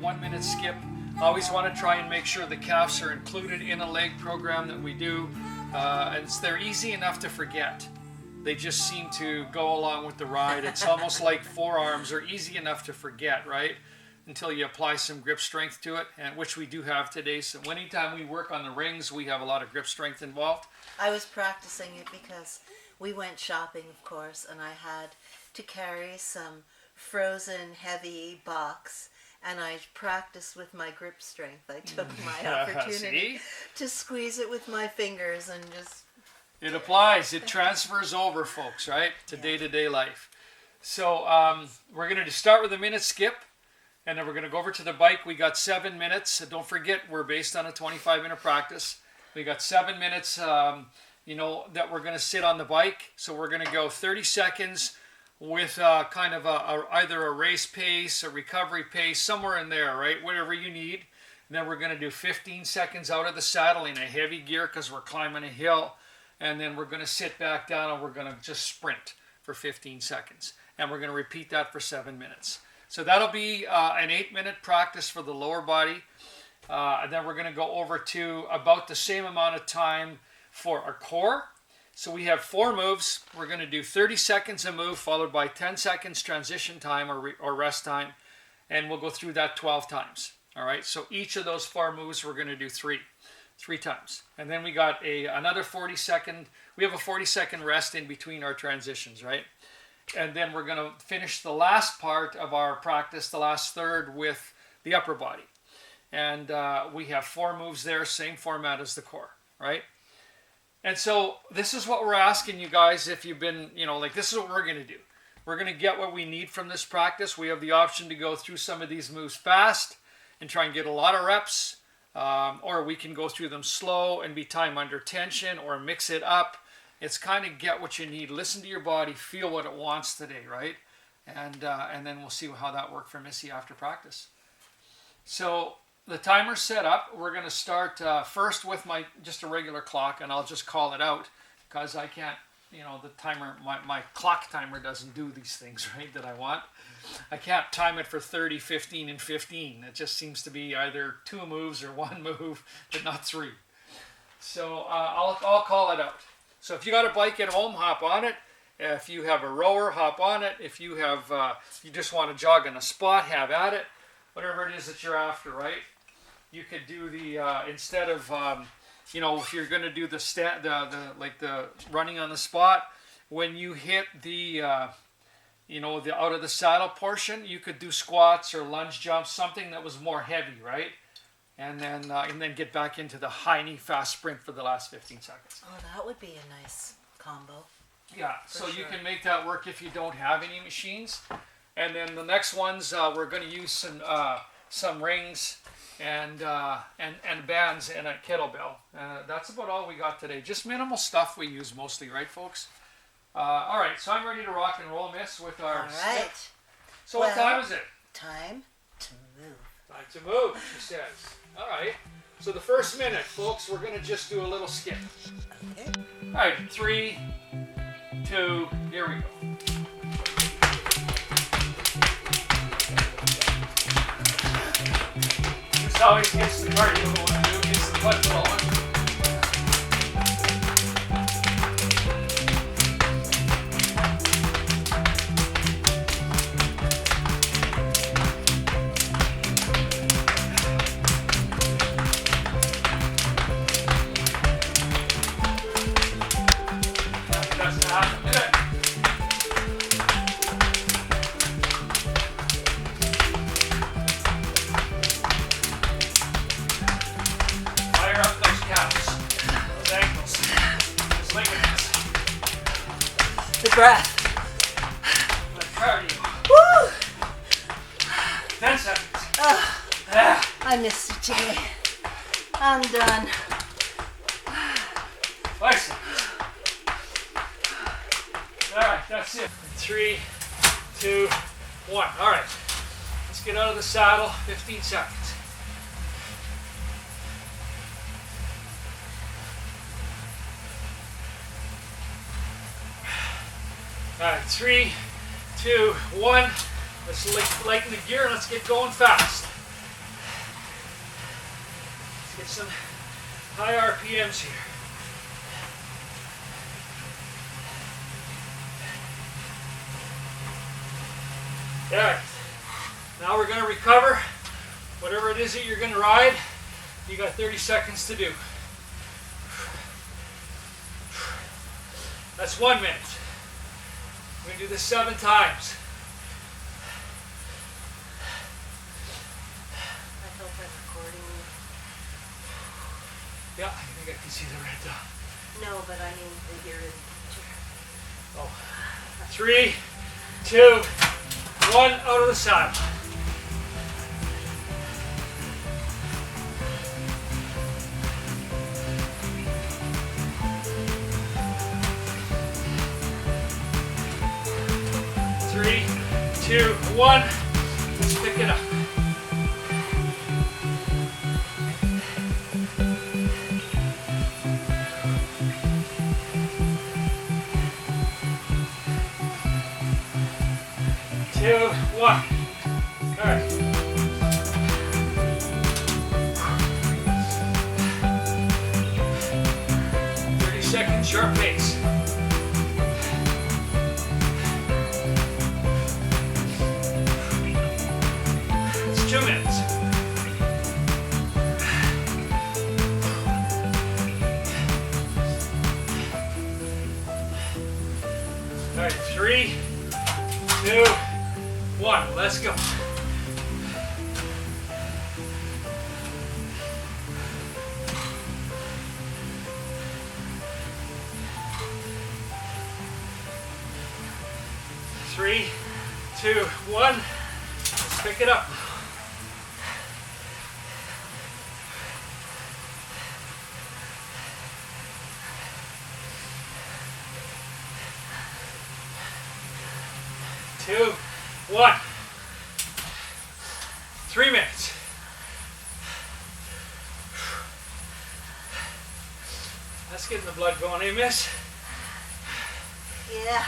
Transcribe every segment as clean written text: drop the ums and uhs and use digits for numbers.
1 minute skip. I always want to try and make sure the calves are included in a leg program that we do. And they're easy enough to forget. They just seem to go along with the ride. It's almost like forearms are easy enough to forget, right? Until you apply some grip strength to it, and which we do have today. So anytime we work on the rings, we have a lot of grip strength involved. I was practicing it because we went shopping, of course, and I had to carry some frozen heavy box, and I practiced with my grip strength. I took my opportunity to squeeze it with my fingers and just... It applies. It transfers over, folks, right, to day-to-day life. So we're going to start with a minute skip, and then we're going to go over to the bike. We got 7 minutes. So don't forget, we're based on a 25-minute practice. We got 7 minutes, that we're going to sit on the bike. So we're going to go 30 seconds with kind of either a race pace, a recovery pace, somewhere in there, right? Whatever you need. And then we're going to do 15 seconds out of the saddle in a heavy gear because we're climbing a hill. And then we're going to sit back down and we're going to just sprint for 15 seconds. And we're going to repeat that for 7 minutes. So that'll be an 8-minute practice for the lower body. And then we're going to go over to about the same amount of time for our core. So we have 4 moves. We're going to do 30 seconds a move followed by 10 seconds transition time or rest time. And we'll go through that 12 times. All right. So each of those 4 moves we're going to do 3 times. And then we got another 40-second. We have a 40-second rest in between our transitions, right? And then we're going to finish the last part of our practice, the last third, with the upper body. And we have 4 moves there, same format as the core, right? And so this is what we're asking you guys if you've been, this is what we're going to do. We're going to get what we need from this practice. We have the option to go through some of these moves fast and try and get a lot of reps. Or we can go through them slow and be time under tension or mix it up. It's kind of get what you need. Listen to your body, feel what it wants today, right? And then we'll see how that worked for Missy after practice. So the timer's set up. We're going to start first with just a regular clock, and I'll just call it out because I can't, the timer, my clock timer doesn't do these things, right, that I want. I can't time it for 30, 15, and 15. It just seems to be either 2 moves or 1 move, but not 3. So I'll call it out. So if you got a bike at home, hop on it. If you have a rower, hop on it. If you have, you just want to jog in a spot, have at it. Whatever it is that you're after, right? You could do the instead of if you're going to do the running on the spot, when you hit the the out of the saddle portion, you could do squats or lunge jumps, something that was more heavy, right? And then get back into the high knee fast sprint for the last 15 seconds. Oh, that would be a nice combo. Yeah, so sure. You can make that work if you don't have any machines. And then the next ones, we're going to use some rings and bands and a kettlebell. That's about all we got today. Just minimal stuff we use mostly, right, folks? All right, so I'm ready to rock and roll, Miss, with our skip. So what time is it? Time to move. Time to move, she says. All right. So the first minute, folks, we're going to just do a little skip. Okay. All right, 3, 2, here we go. This always gets the cardio going, gets the blood flowing. Breath. The cardio. Woo! 10 seconds. I missed it today. I'm done. 5 seconds. All right, that's it. 3, 2, 1. All right, let's get out of the saddle. 15 seconds. All right, 3, 2, 1. Let's lighten the gear. Let's get going fast. Get some high RPMs here. Alright, now we're going to recover. Whatever it is that you're going to ride, you got 30 seconds to do. That's 1 minute. We're going to do this 7 times. I hope I'm recording you. Yeah, I think I can see the red dot. No, but I mean that you're in the picture. Oh. 3, 2, 1, out of the saddle. Three, 2, 1. Let's pick it up. Two, 1. All right. Second sharp pace. It's 2 minutes. All right, 3, 2, 1. Let's go. Three, 2, 1. Let's pick it up. Two, 1. 3 minutes. That's getting the blood going, eh, miss? Yeah.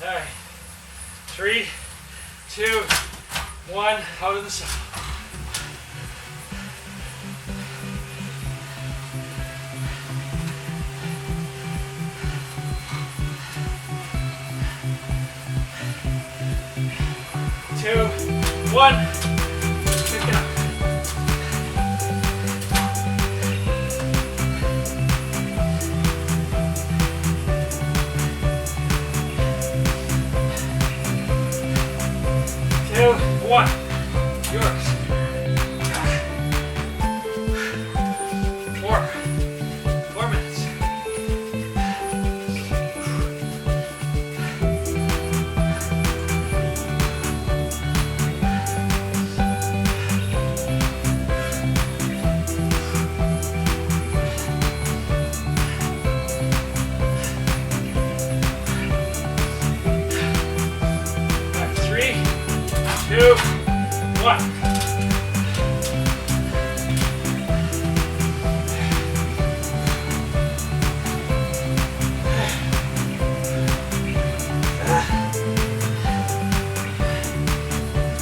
All right. 3, 2, 1. Out of the saddle. Two, 1. Pick it up. Two, 1. Yours. 4. 4 minutes. All right, 3, 2, 1.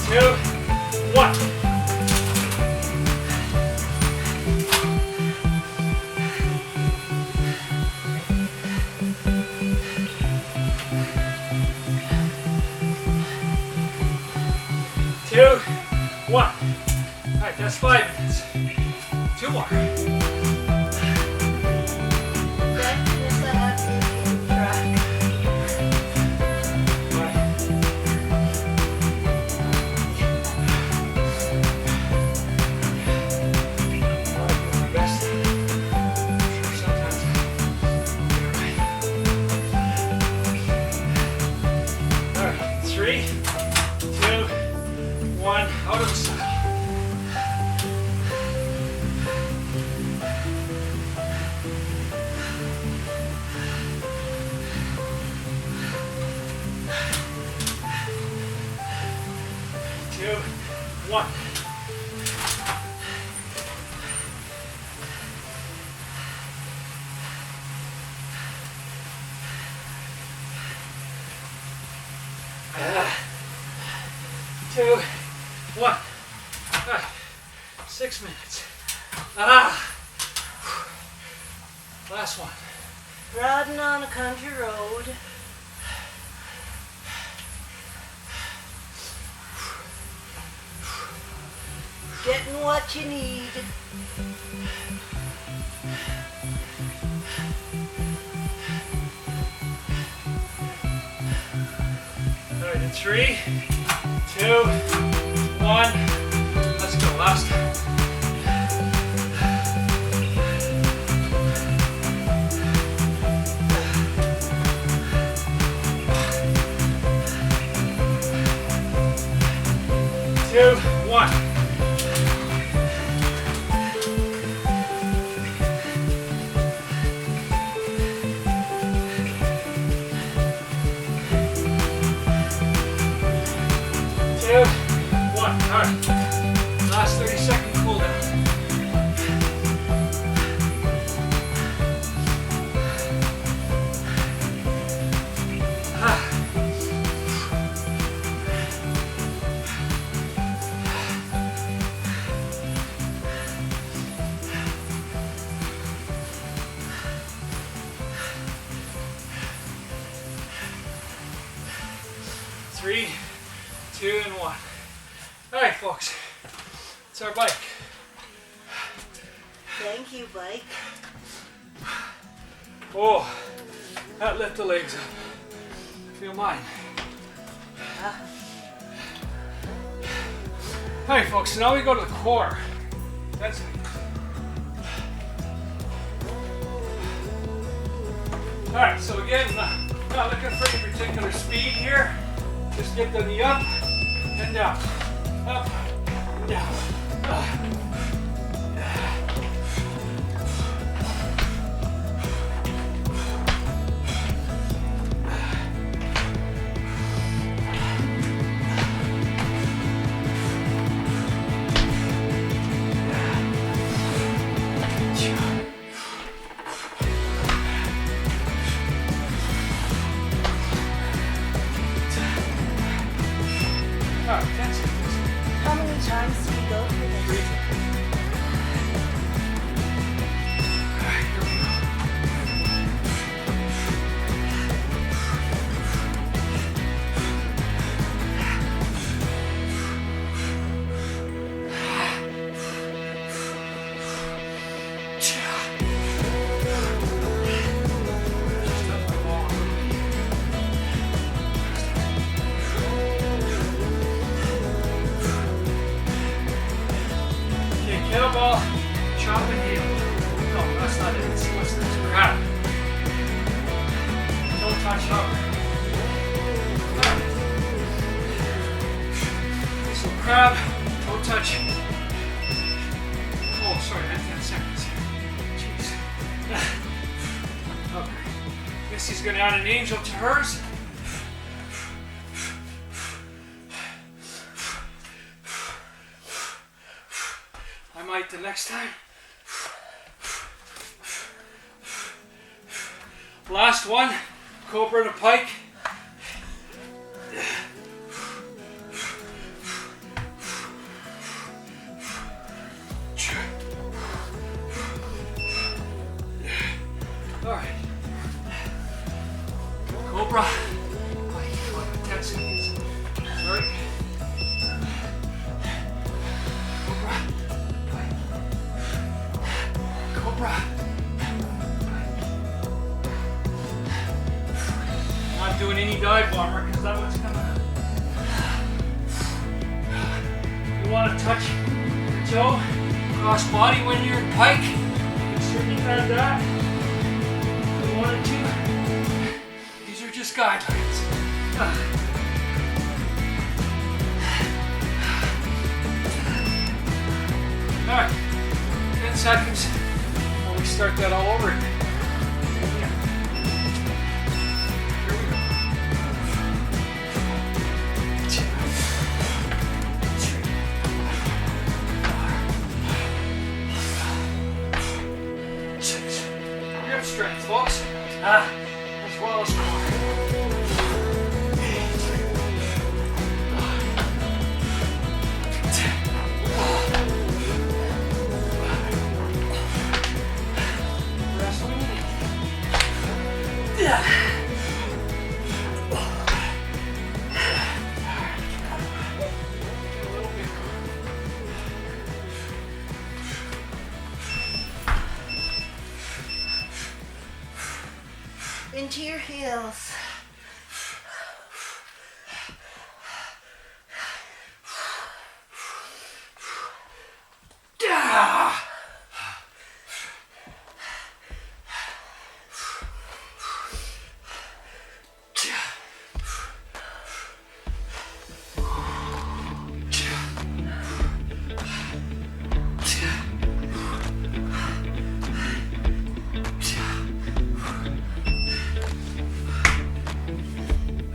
Two, 1. Two, 1. All right, that's 5 minutes. 2 more. Yes, I have to keep track. Three, 2, 1. Out of the saddle. Two, 1. 2, 1. 6 minutes. Ah. Last one. Riding on a country road. Getting what you need. All right, in 3, 2, 1. Let's go. Last. 2, 1. Alright, last 30-second cool down. Ah. 3, 2, and 1. All right, folks, it's our bike. Thank you, bike. Oh, that lift the legs up. Feel mine. All right, folks, so now we go to the core. That's it. All right, so again, not looking for any particular speed here. Just get the knee up and down. Up, down. 10 seconds. How many times do we go through this? 3. Alright, here we go. Just up the wall. Kettlebell, chop and heel. No, that's not it. It's what's this? Crab. Don't touch hover. So crab, don't touch. Oh, sorry, I had 10 seconds. Jeez. Okay. Missy's going to add an angel to hers. I might the next time. Last one, cobra and a pike. All right. Cobra, pike, 10 seconds. Sorry. Cobra. Cobra. Not doing any dive bomber because that one's coming up. You want to touch your toe, cross body when you're in pike. You can certainly add that. If you wanted to. These are just guidelines. All right, 10 seconds before we start that all over again. Here we go. 2, 3, 4, 5, 6. Grip strength, folks. As well as core. 8, 9, Into your heels.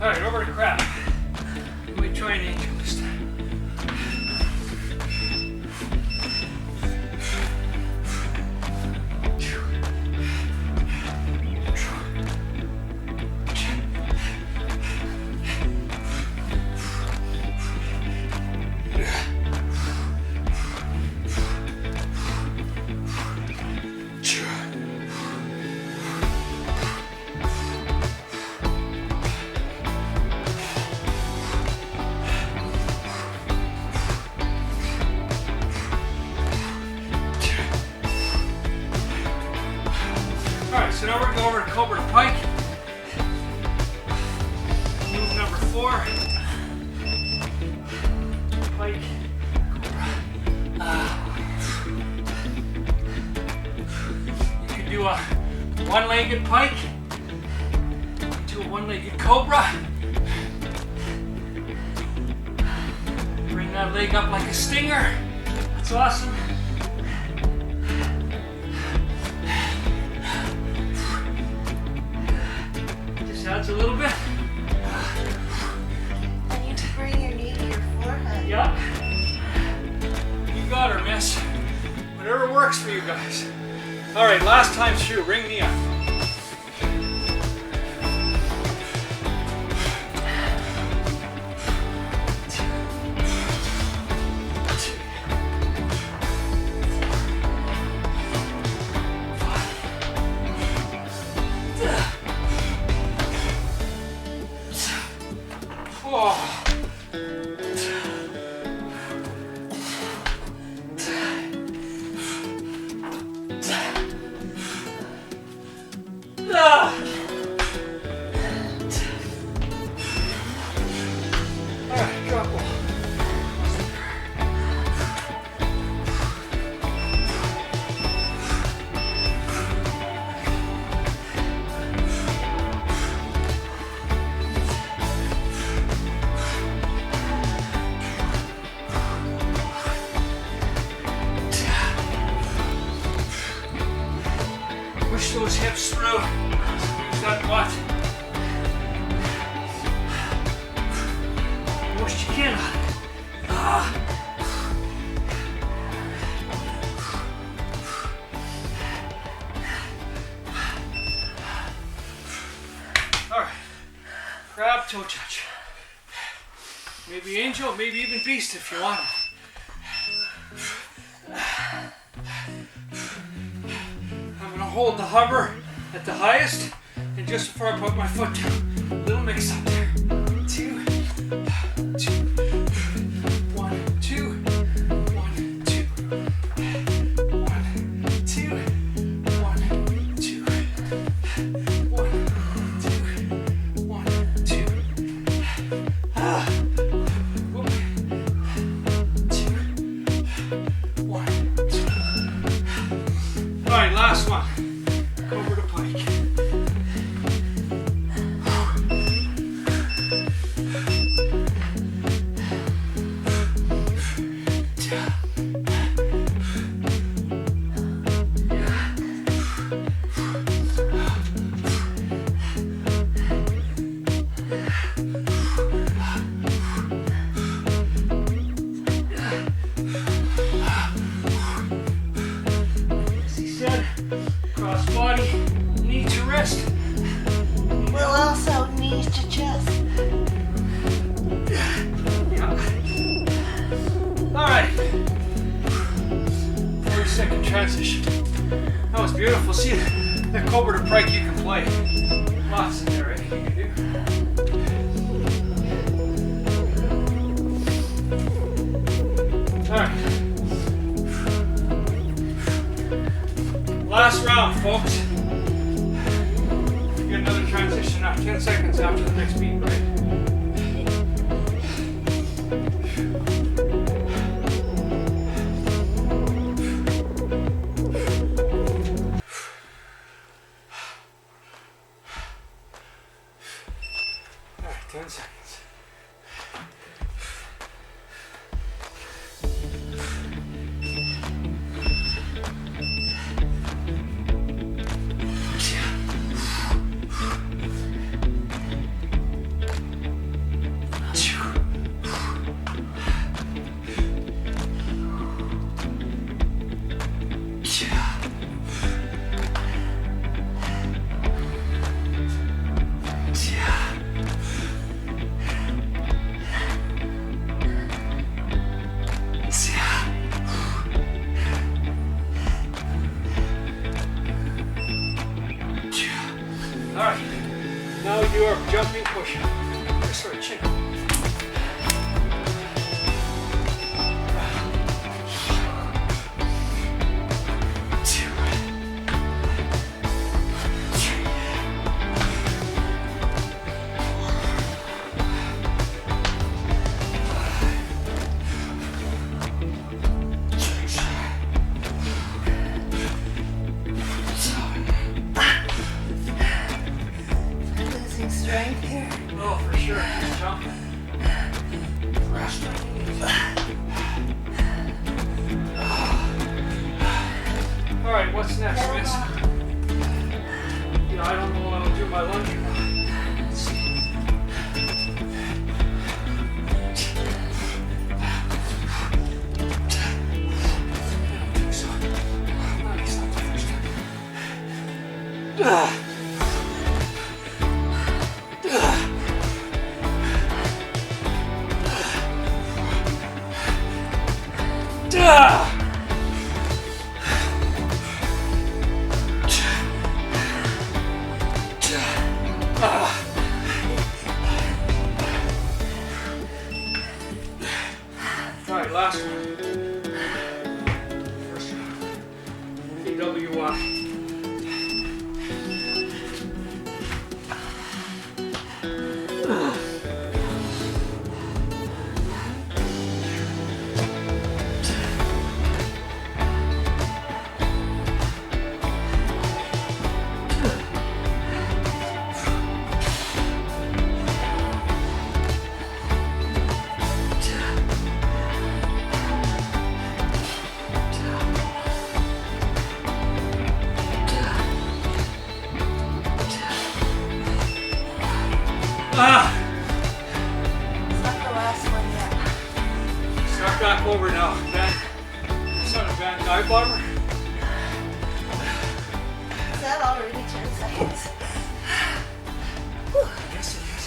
All right, over to crab. Let me try an angel this time. So now we're going to go over to Cobra to Pike. Move number 4. Pike. You can do a one-legged pike to a one-legged cobra. Bring that leg up like a stinger. That's awesome. Adds a little bit. And you can bring your knee to your forehead. Yup. You got her, miss. Whatever works for you guys. All right, last time through. Bring knee up. Push those hips through. Use that butt. Most you can. All right. Crab toe touch. Maybe angel, maybe even beast if you want it. Hold the hover at the highest, and just before I put my foot down, a little mix up there. 2, 2, 1, 2, 1, 2, 1, 2, 1, 2, 1, 2, 1, 2. Whoop. 2, 1, 2. All right, last one. Over to pike. As he said, cross body, knee to wrist. We'll also knee to chest. Yeah. All right. 40-second transition. That was beautiful. See, the Cobra to Pike you can play. you can do. All right. Last round, folks. Get another transition now. 10 seconds after the next beat, right? All right, 10 seconds. All right, now you are jumping push. Sorry, chin up. Losing strength here. Oh, for sure. Just jumping. All right, what's next, miss? Yeah, I don't know what I'll do my lunge. Let's see. I don't think so. No, it's not the first time. All right, last one. First one. PWI. It's not the last one yet. Start back over now. It's not a bad dive bomber. Is that already 10 seconds? Yes, it is.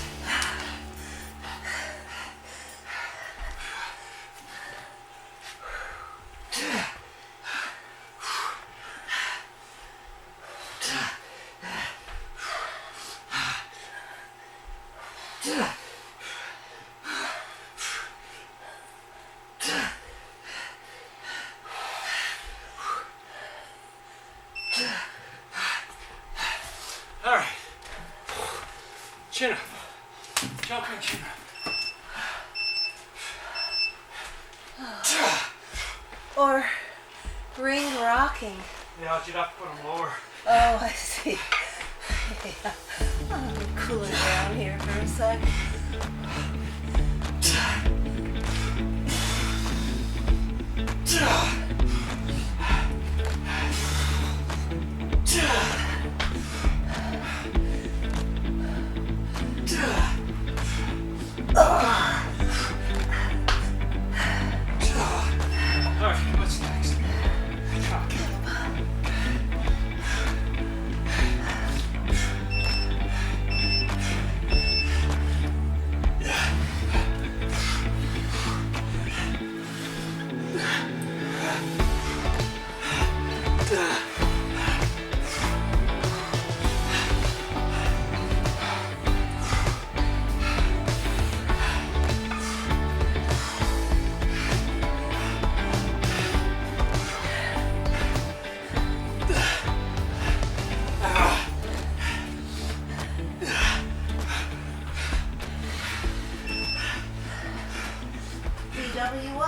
All right. Chin up. Jumping chin up. Or ring rocking. Yeah, you'd have to put them lower. Oh, I see. Yeah. I'm cooling down here for a sec. All right, what's next? Yeah.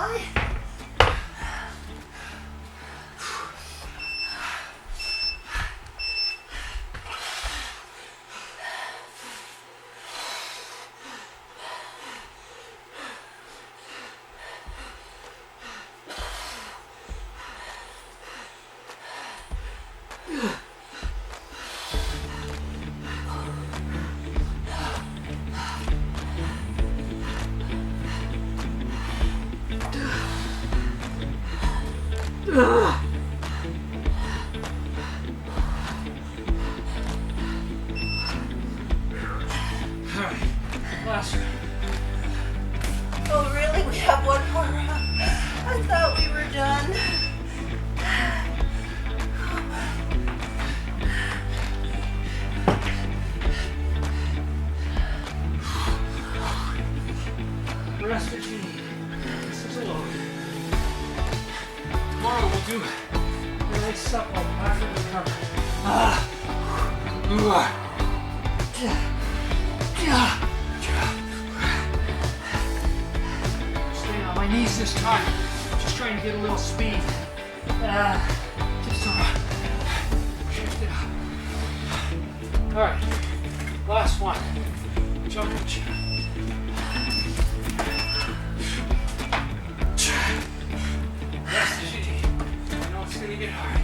I? Alright, last round. Oh, really? We have one more round? I thought we were done. Rest if you need. This is a load. Tomorrow we'll do a nice supple after the recovery. Staying on my knees this time. Just trying to get a little speed. Just shift it up. Alright, last one. Jump and chin. Rest as you need. I know it's gonna get hard.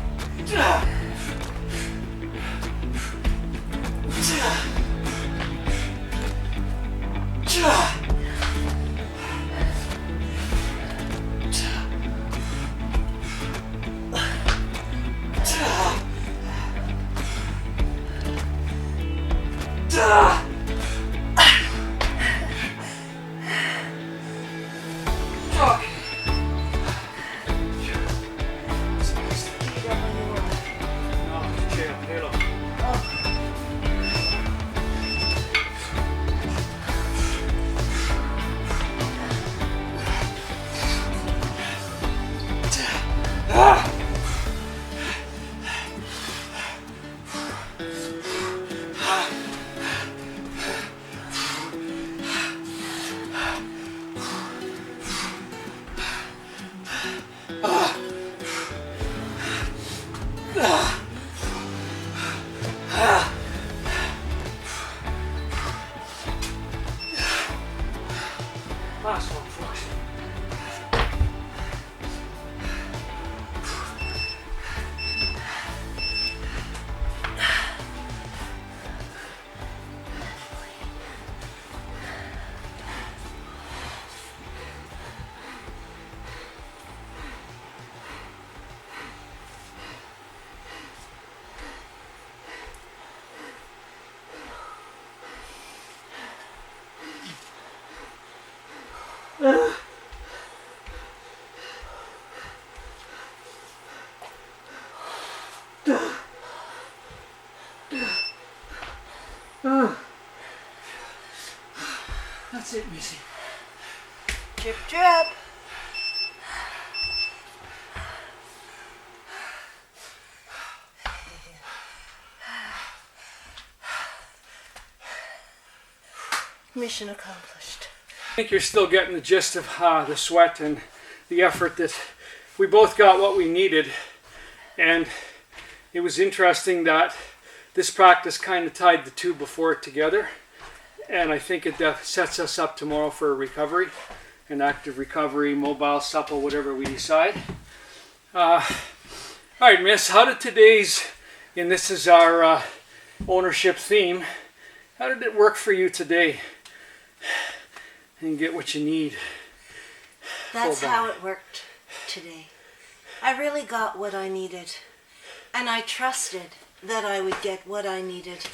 Last one, folks. That's it, Missy. Drip, drip. Mission accomplished. I think you're still getting the gist of the sweat and the effort that we both got what we needed. And it was interesting that this practice kind of tied the two before together. And I think it sets us up tomorrow for a recovery, an active recovery, mobile, supple, whatever we decide. All right, Miss, how did today's, and this is our ownership theme, how did it work for you today? And get what you need. That's how it worked today. I really got what I needed. And I trusted that I would get what I needed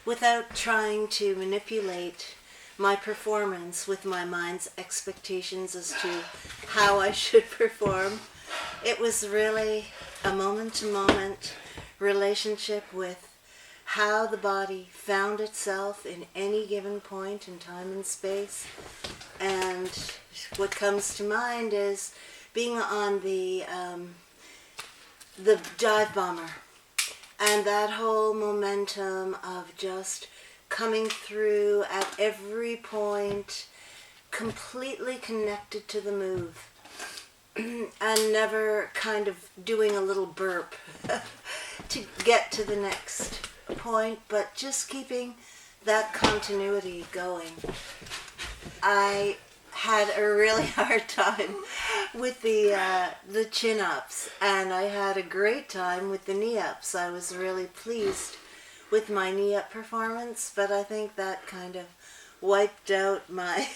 without trying to manipulate my performance with my mind's expectations as to how I should perform. It was really a moment-to-moment relationship with how the body found itself in any given point in time and space. And what comes to mind is being on the dive bomber and that whole momentum of just coming through at every point, completely connected to the move. and never kind of doing a little burp to get to the next point, but just keeping that continuity going. I had a really hard time with the chin-ups, and I had a great time with the knee-ups. I was really pleased with my knee-up performance, but I think that kind of wiped out my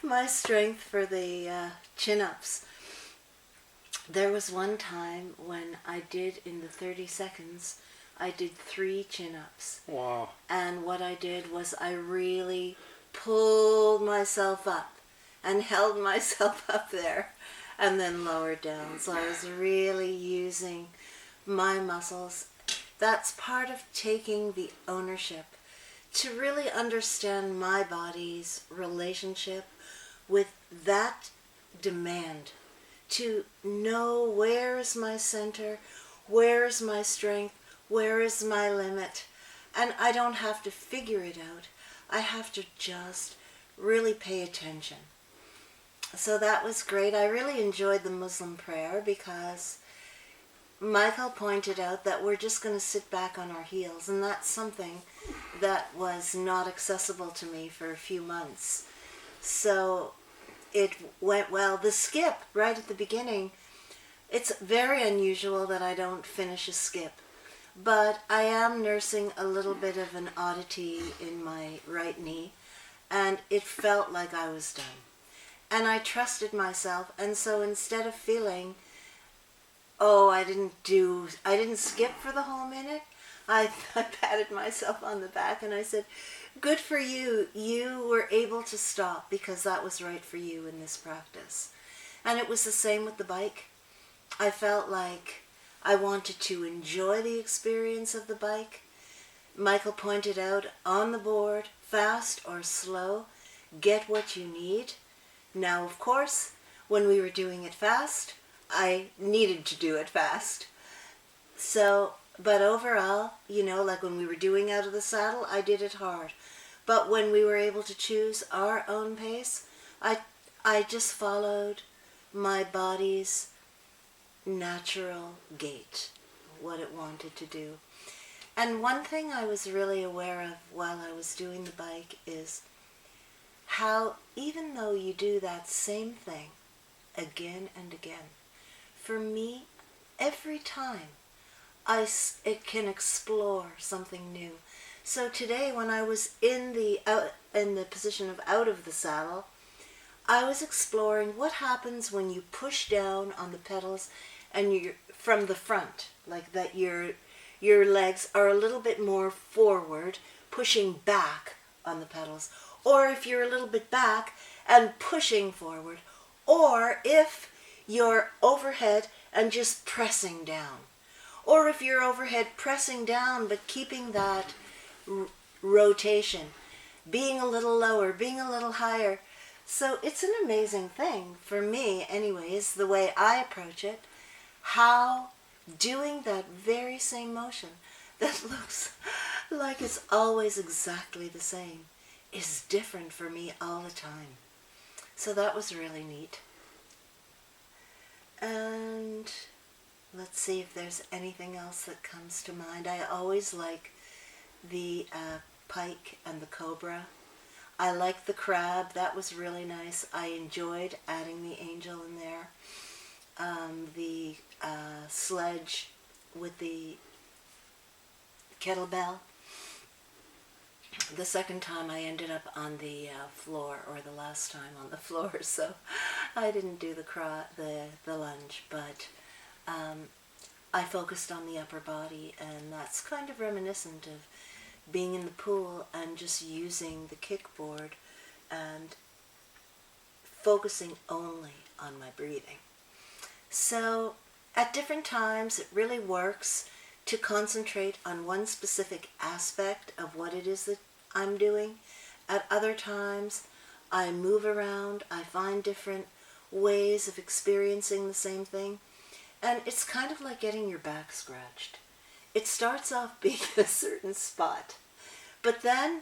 my strength for the chin-ups. There was one time when I did, in the 30 seconds, I did 3 chin-ups. Wow. And what I did was I really pulled myself up and held myself up there and then lowered down. So I was really using my muscles. That's part of taking the ownership, to really understand my body's relationship with that demand, to know where is my center, where is my strength, where is my limit. And I don't have to figure it out. I have to just really pay attention. So that was great. I really enjoyed the Muslim prayer because Michael pointed out that we're just going to sit back on our heels, and that's something that was not accessible to me for a few months. So it went well. The skip right at the beginning, it's very unusual that I don't finish a skip, but I am nursing a little bit of an oddity in my right knee, and it felt like I was done. And I trusted myself, and so instead of feeling, oh, I didn't skip for the whole minute, I patted myself on the back and I said, good for you. You were able to stop because that was right for you in this practice. And it was the same with the bike. I felt like I wanted to enjoy the experience of the bike. Michael pointed out on the board, fast or slow, get what you need. Now, of course, when we were doing it fast, I needed to do it fast. So, but overall, like when we were doing out of the saddle, I did it hard. But when we were able to choose our own pace, I just followed my body's natural gait, what it wanted to do. And one thing I was really aware of while I was doing the bike is how even though you do that same thing again and again, for me, every time it can explore something new. So today, when I was in the position of out of the saddle, I was exploring what happens when you push down on the pedals and you're from the front, like that your legs are a little bit more forward, pushing back on the pedals, or if you're a little bit back and pushing forward, or if you're overhead and just pressing down, or if you're overhead pressing down but keeping that rotation, being a little lower, being a little higher. So it's an amazing thing for me, anyways, the way I approach it, how doing that very same motion that looks like it's always exactly the same is different for me all the time. So that was really neat. And let's see if there's anything else that comes to mind. I always like the pike and the cobra. I like the crab. That was really nice. I enjoyed adding the angel in there. The sledge with the kettlebell. The second time I ended up on the floor, or the last time on the floor, so I didn't do the lunge, but I focused on the upper body, and that's kind of reminiscent of being in the pool and just using the kickboard and focusing only on my breathing. So at different times it really works to concentrate on one specific aspect of what it is that I'm doing. At other times I move around, I find different ways of experiencing the same thing, and it's kind of like getting your back scratched. It starts off being in a certain spot, but then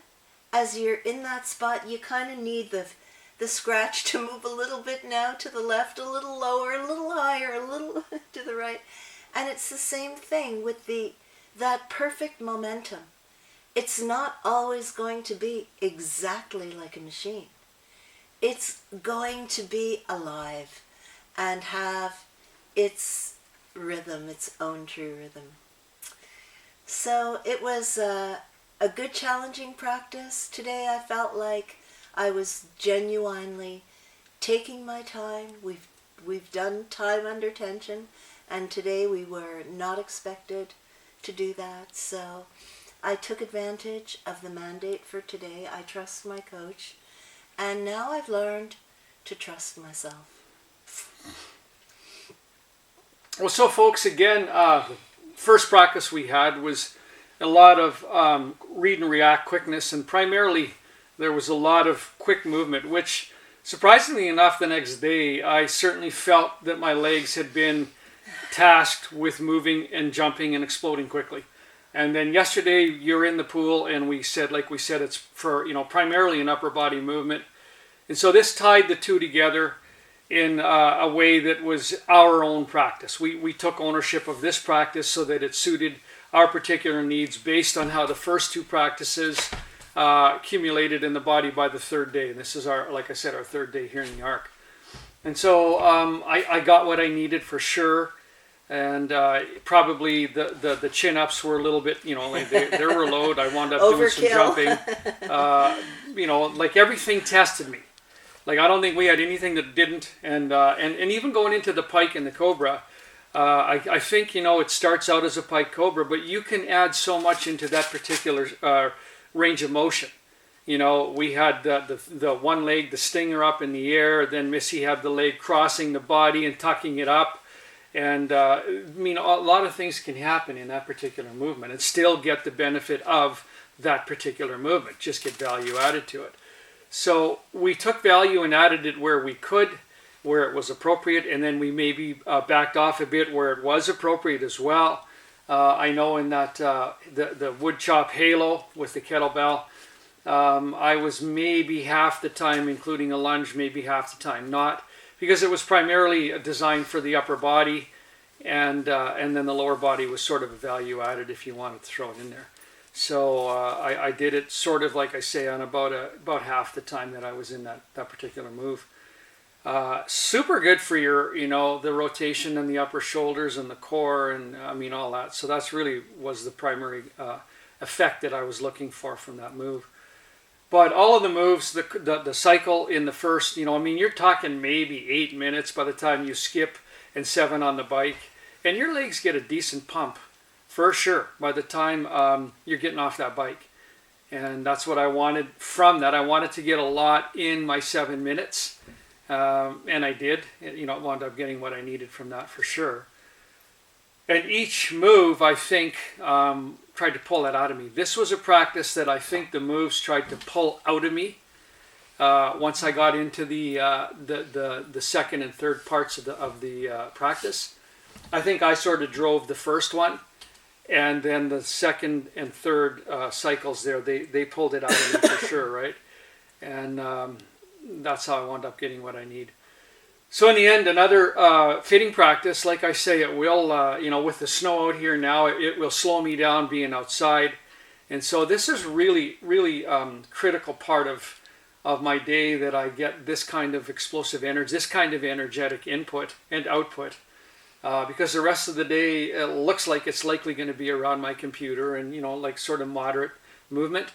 as you're in that spot, you kind of need the scratch to move a little bit now to the left, a little lower, a little higher, a little to the right. And it's the same thing with that perfect momentum. It's not always going to be exactly like a machine. It's going to be alive and have its rhythm, its own true rhythm. So it was a good challenging practice. Today I felt like I was genuinely taking my time. We've done time under tension, and today we were not expected to do that. So I took advantage of the mandate for today. I trust my coach, and now I've learned to trust myself. Well, so folks, again, first practice we had was a lot of read and react quickness, and primarily there was a lot of quick movement, which surprisingly enough the next day I certainly felt that my legs had been tasked with moving and jumping and exploding quickly. And then yesterday you're in the pool and we said it's for, primarily an upper body movement. And so this tied the two together in a way that was our own practice. We took ownership of this practice so that it suited our particular needs based on how the first two practices accumulated in the body by the third day. And this is our third day here in the Ark. And so I got what I needed for sure. And probably the chin-ups were a little bit, they were low. I wound up doing some jumping. Like everything tested me. Like I don't think we had anything that didn't. And even going into the pike and the cobra, I think, it starts out as a pike cobra, but you can add so much into that particular range of motion. We had the one leg, the stinger up in the air, then Missy had the leg crossing the body and tucking it up. And a lot of things can happen in that particular movement and still get the benefit of that particular movement, just get value added to it. So we took value and added it where we could, where it was appropriate, and then we maybe backed off a bit where it was appropriate as well. I know in that the wood chop halo with the kettlebell, I was maybe half the time, including a lunge, maybe half the time not, because it was primarily designed for the upper body, and then the lower body was sort of a value added if you wanted to throw it in there. So I did it sort of like I say on about half the time that I was in that particular move. Super good for your, the rotation and the upper shoulders and the core and all that. So that's really was the primary effect that I was looking for from that move. But all of the moves, the cycle in the first, you're talking maybe 8 minutes by the time you skip and 7 on the bike. And your legs get a decent pump, for sure, by the time you're getting off that bike. And that's what I wanted from that. I wanted to get a lot in my 7 minutes. And I did. Wound up getting what I needed from that for sure. And each move, I think, tried to pull that out of me. This was a practice that I think the moves tried to pull out of me once I got into the second and third parts of the practice. I think I sort of drove the first one, and then the second and third cycles there, they pulled it out of me for sure, right? And that's how I wound up getting what I need. So in the end, another fitting practice. Like I say, it will, with the snow out here now, it will slow me down being outside. And so this is really, really critical part of my day, that I get this kind of explosive energy, this kind of energetic input and output. Because the rest of the day, it looks like it's likely going to be around my computer and, like sort of moderate movement.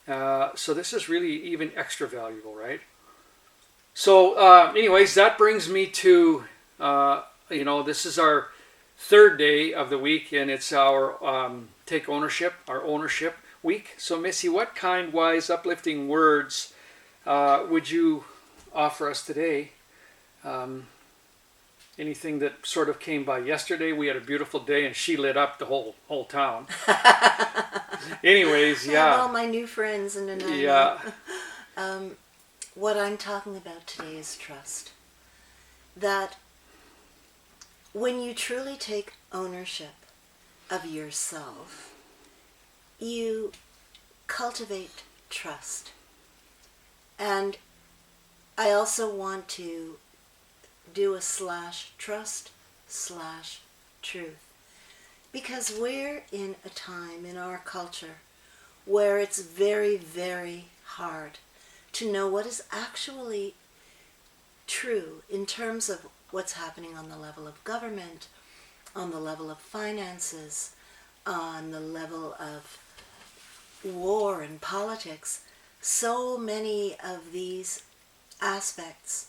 So this is really even extra valuable, right? So anyways, that brings me to, this is our third day of the week, and it's our our ownership week. So Missy, what kind, wise, uplifting words would you offer us today? Anything that sort of came by yesterday? We had a beautiful day and she lit up the whole town. Anyways, yeah. All my new friends in Nanaimo. Yeah. What I'm talking about today is trust. That when you truly take ownership of yourself, you cultivate trust. And I also want to do a /trust/truth, because we're in a time in our culture where it's very, very hard to know what is actually true in terms of what's happening on the level of government, on the level of finances, on the level of war and politics. So many of these aspects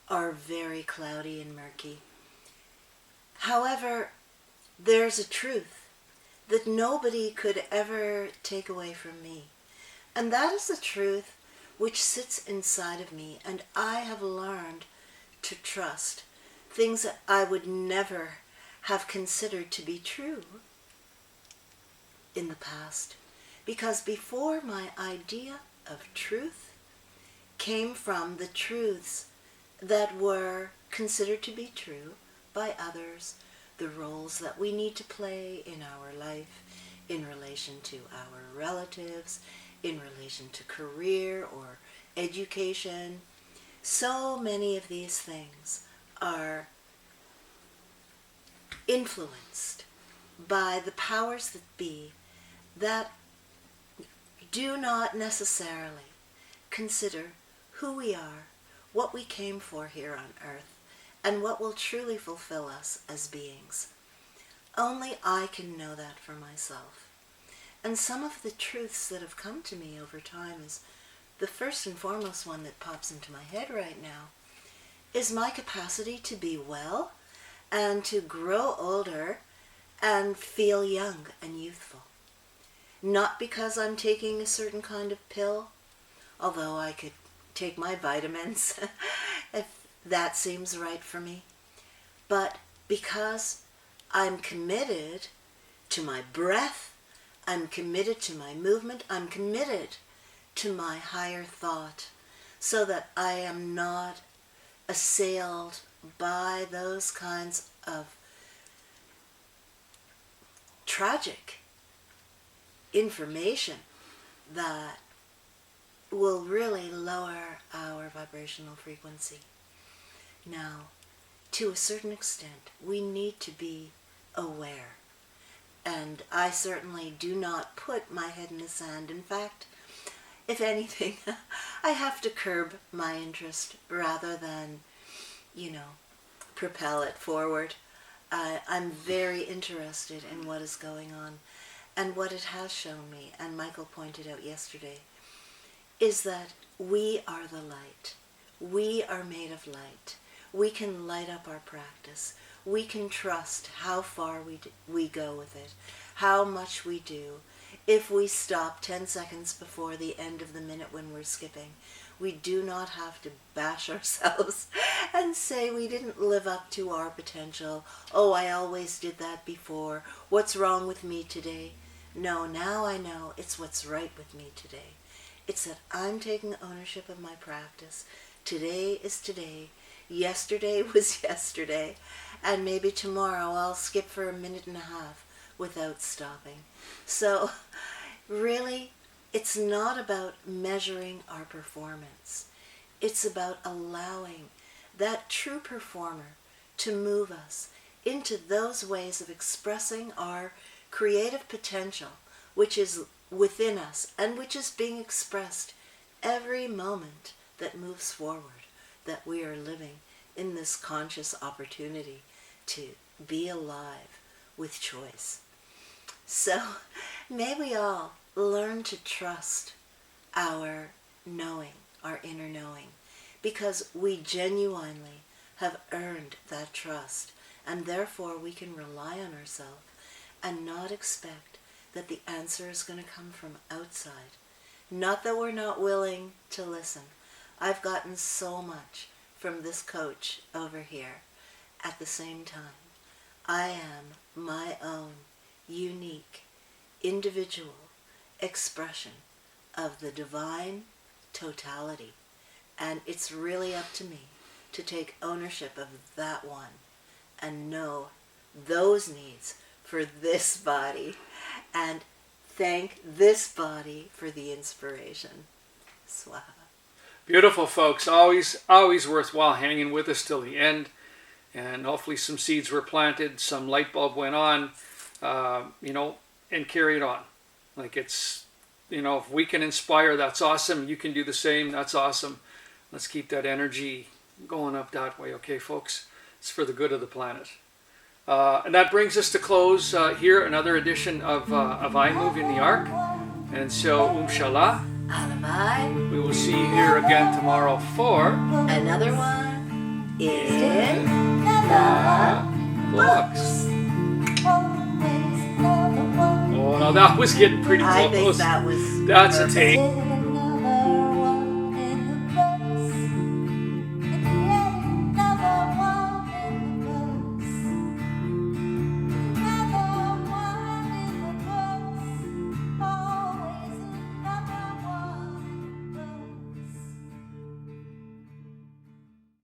are very cloudy and murky. However, there's a truth that nobody could ever take away from me. And that is the truth which sits inside of me, and I have learned to trust things that I would never have considered to be true in the past. Because before, my idea of truth came from the truths that were considered to be true by others, the roles that we need to play in our life in relation to our relatives, in relation to career or education. So many of these things are influenced by the powers that be that do not necessarily consider who we are, what we came for here on earth, and what will truly fulfill us as beings. Only I can know that for myself. And some of the truths that have come to me over time is the first and foremost one that pops into my head right now is my capacity to be well and to grow older and feel young and youthful. Not because I'm taking a certain kind of pill, although I could take my vitamins if that seems right for me, but because I'm committed to my breath, I'm committed to my movement, I'm committed to my higher thought, so that I am not assailed by those kinds of tragic information that will really lower our vibrational frequency. Now, to a certain extent, we need to be aware. And I certainly do not put my head in the sand. In fact, if anything, I have to curb my interest rather than, propel it forward. I'm very interested in what is going on. And what it has shown me, and Michael pointed out yesterday, is that we are the light. We are made of light. We can light up our practice. We can trust how far we go with it, how much we do. If we stop 10 seconds before the end of the minute when we're skipping, we do not have to bash ourselves and say we didn't live up to our potential. Oh, I always did that before. What's wrong with me today? No, now I know it's what's right with me today. It's that I'm taking ownership of my practice. Today is today. Yesterday was yesterday. And maybe tomorrow I'll skip for a minute and a half without stopping. So, really, it's not about measuring our performance. It's about allowing that true performer to move us into those ways of expressing our creative potential, which is within us and which is being expressed every moment that moves forward, that we are living in this conscious opportunity to be alive with choice. So may we all learn to trust our knowing, our inner knowing, because we genuinely have earned that trust, and therefore we can rely on ourselves and not expect that the answer is going to come from outside. Not that we're not willing to listen. I've gotten so much from this coach over here. At the same time, I am my own unique, individual expression of the divine totality. And it's really up to me to take ownership of that one and know those needs for this body and thank this body for the inspiration. Swaha. Beautiful, folks. Always worthwhile hanging with us till the end. And hopefully some seeds were planted, some light bulb went on, and carry it on. Like it's, if we can inspire, that's awesome. You can do the same. That's awesome. Let's keep that energy going up that way. Okay, folks? It's for the good of the planet. And that brings us to close here, another edition of I Move in the Ark. And so, Shallah. Alamai. We will see you here again tomorrow for Another one in the books. Oh, now that was getting pretty close. I think that was That's a perfect. take.